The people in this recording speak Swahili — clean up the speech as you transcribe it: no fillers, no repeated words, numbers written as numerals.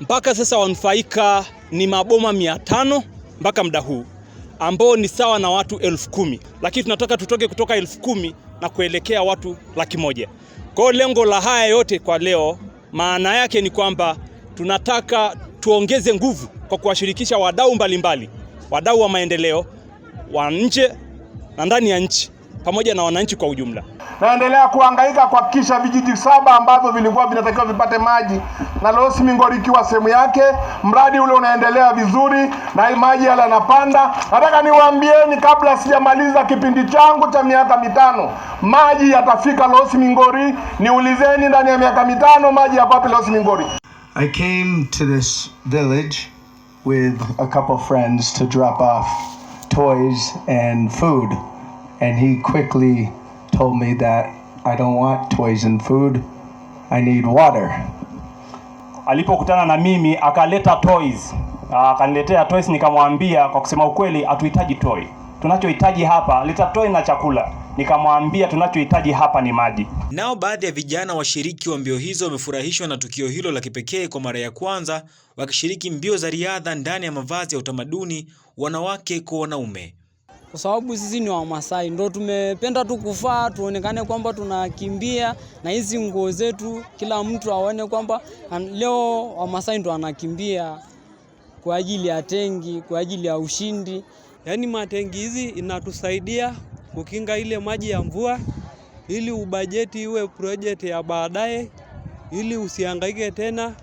Mpaka sasa wanufaika ni maboma 500 mpaka muda huu, ambao ni sawa na watu 10,000, lakini tunataka tutoke kutoka 10,000 na kuelekea watu 100,000. Kwa lengo la haya yote kwa leo, maana yake ni kwamba tunataka tuongeze nguvu kwa kuwashirikisha wadau mbalimbali, wadau wa maendeleo wa nje na ndani ya nchi, pamoja na wananchi kwa ujumla. Naendelea kuhangaika kuhakikisha vijiji 7 ambavyo vilikuwa vinatakiwa vipate maji na Losi Mingori ikiwa sehemu yake, mradi ule unaendelea vizuri na maji yale yanapanda. Nataka niwaambieni kabla sijamaliza kipindi changu cha miaka 5, maji yatafika Losi Mingori. Niulizeni ndani ya miaka 5 maji yako wapi Losi Mingori? I came to this village with a couple friends to drop off toys and food, and he quickly told me that I don't want toys and food, I need water. Alipokutana na mimi akaleta toys, akaniletea toys, nikamwambia kwa kusema ukweli hatuhitaji toy. Tunachohitaji hapa leta toy na chakula. Nikamwambia tunachohitaji hapa ni maji. Nao baadhi ya vijana washiriki wa mbio hizo wamefurahishwa na tukio hilo la kipekee kwa mara ya kwanza, wakishiriki mbio za riadha ndani ya mavazi ya utamaduni, wanawake kwa wanaume. Kwa sababu sisi ni Wamasai, ndio tumependa tu kuvaa tuonekane kwamba tunakimbia na hizi nguo zetu, kila mtu aone kwamba leo Wamasai ndio wanakimbia kwa ajili ya tengi, kwa ajili ya ushindi. Yaani matengi hizi inatusaidia kukinga ile maji ya mvua, ili ubajeti iwe project ya baadaye, ili usihangaike tena.